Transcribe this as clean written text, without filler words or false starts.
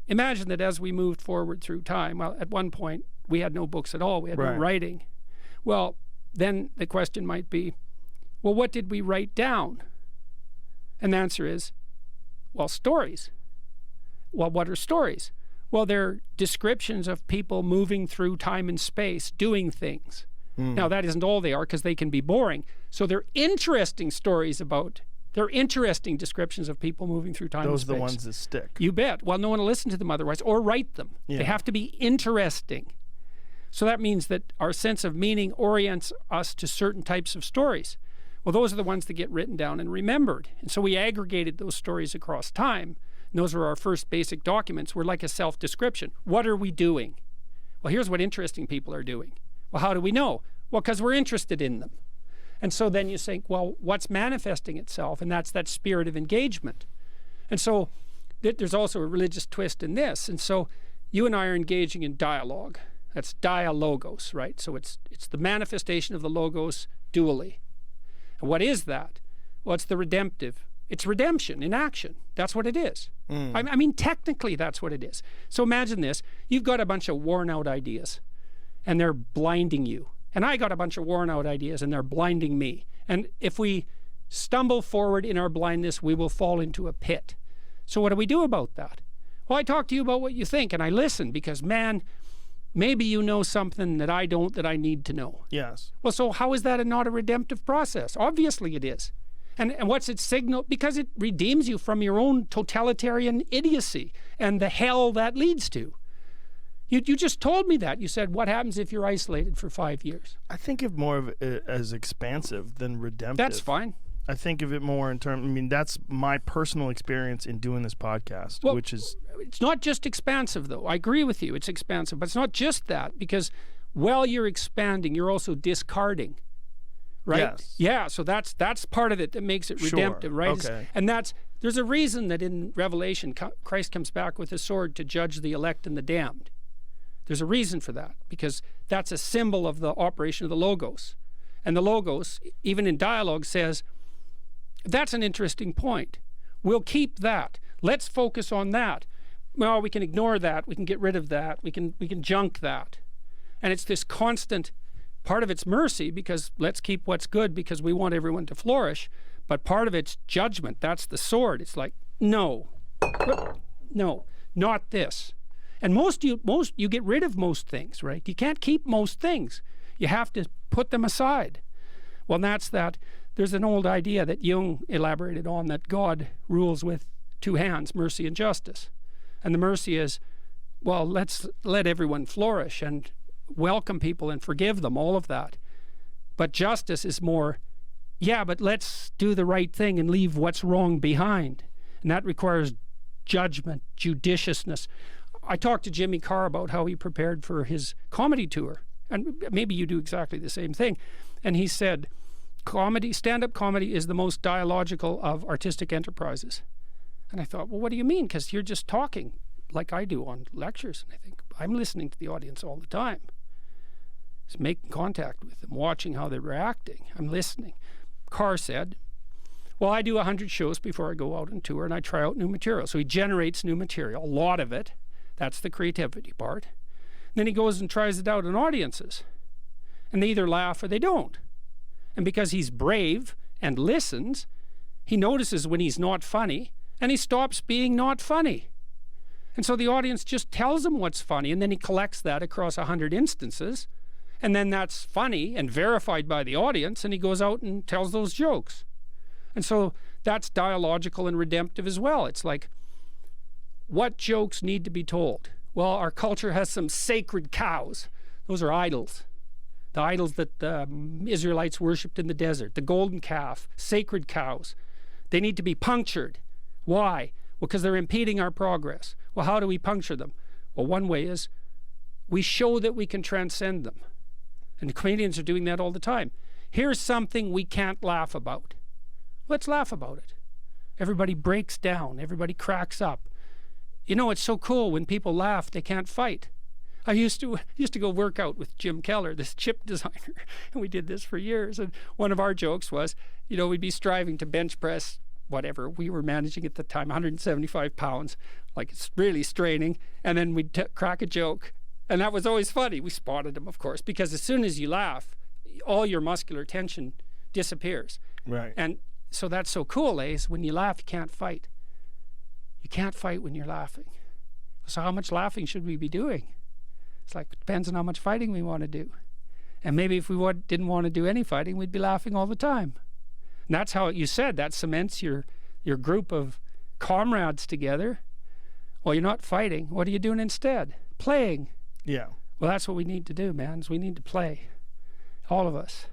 imagine that as we moved forward through time, well, at one point, we had no books at all. We had no writing. Well, then the question might be, well, what did we write down? And the answer is, well, stories. Well, what are stories? Well, they're descriptions of people moving through time and space, doing things. Now, that isn't all they are, because they can be boring. So they're interesting stories they're interesting descriptions of people moving through time and space. Those are the ones that stick. You bet. Well, no one will listen to them otherwise, or write them. Yeah. They have to be interesting. So that means that our sense of meaning orients us to certain types of stories. Well, those are the ones that get written down and remembered. And so we aggregated those stories across time. And those were our first basic documents. We're like a self-description. What are we doing? Well, here's what interesting people are doing. Well, how do we know? Well, because we're interested in them. And so then you think, well, what's manifesting itself? And that's that spirit of engagement. And so there's also a religious twist in this. And so you and I are engaging in dialogue. That's dialogos, right? So it's the manifestation of the logos dually. And what is that? Well, it's the redemptive. It's redemption in action. That's what it is. I mean, technically, that's what it is. So imagine this. You've got a bunch of worn-out ideas, and they're blinding you. And I got a bunch of worn-out ideas, and they're blinding me. And if we stumble forward in our blindness, we will fall into a pit. So what do we do about that? Well, I talk to you about what you think, and I listen, because, man, maybe you know something that I don't, that I need to know. Yes. Well, so how is that not a redemptive process? Obviously it is. And what's its signal? Because it redeems you from your own totalitarian idiocy and the hell that leads to. You just told me that. You said, what happens if you're isolated for 5 years? I think of more of it as expansive than redemptive. That's fine. I think of it more in terms, I mean, that's my personal experience in doing this podcast, well, which is... It's not just expansive, though. I agree with you. It's expansive. But it's not just that, because while you're expanding, you're also discarding. Right? Yes. Yeah, so that's part of it that makes it redemptive, right? Okay. And there's a reason that in Revelation, Christ comes back with a sword to judge the elect and the damned. There's a reason for that, because that's a symbol of the operation of the Logos. And the Logos, even in dialogue, says, that's an interesting point. We'll keep that. Let's focus on that. Well, we can ignore that. We can get rid of that. We can junk that. And it's this constant... Part of it's mercy, because let's keep what's good because we want everyone to flourish. But part of it's judgment. That's the sword. It's like, no, not this. And you get rid of most things, right? You can't keep most things. You have to put them aside. Well, that's that. There's an old idea that Jung elaborated on, that God rules with two hands, mercy and justice. And the mercy is, well, let's let everyone flourish and welcome people and forgive them, all of that. But justice is more, yeah, but let's do the right thing and leave what's wrong behind. And that requires judgment, judiciousness. I talked to Jimmy Carr about how he prepared for his comedy tour. And maybe you do exactly the same thing. And he said, stand-up comedy is the most dialogical of artistic enterprises. And I thought, well, what do you mean? Because you're just talking like I do on lectures. And I think, I'm listening to the audience all the time. Just making contact with them, watching how they're reacting. I'm listening. Carr said, well, I do 100 shows before I go out on tour, and I try out new material. So he generates new material, a lot of it. That's the creativity part. Then he goes and tries it out in audiences. And they either laugh or they don't. And because he's brave and listens, he notices when he's not funny, and he stops being not funny. And so the audience just tells him what's funny, and then he collects that across 100 instances, and then that's funny and verified by the audience, and he goes out and tells those jokes. And so that's dialogical and redemptive as well. It's like, what jokes need to be told? Well, our culture has some sacred cows. Those are idols. The idols that the Israelites worshipped in the desert. The golden calf, sacred cows. They need to be punctured. Why? Well, because they're impeding our progress. Well, how do we puncture them? Well, one way is we show that we can transcend them. And the comedians are doing that all the time. Here's something we can't laugh about. Let's laugh about it. Everybody breaks down. Everybody cracks up. You know, it's so cool when people laugh, they can't fight. I used to go work out with Jim Keller, this chip designer, and we did this for years. And one of our jokes was, you know, we'd be striving to bench press whatever we were managing at the time, 175 pounds, like it's really straining, and then we'd crack a joke, and that was always funny. We spotted them, of course, because as soon as you laugh, all your muscular tension disappears. Right. And so that's so cool, is when you laugh, you can't fight. You can't fight when you're laughing. So how much laughing should we be doing? It's like, it depends on how much fighting we want to do. And maybe if we didn't want to do any fighting, we'd be laughing all the time. And that's how you said, that cements your group of comrades together. Well, you're not fighting. What are you doing instead? Playing. Yeah. Well, that's what we need to do, man, is we need to play. All of us.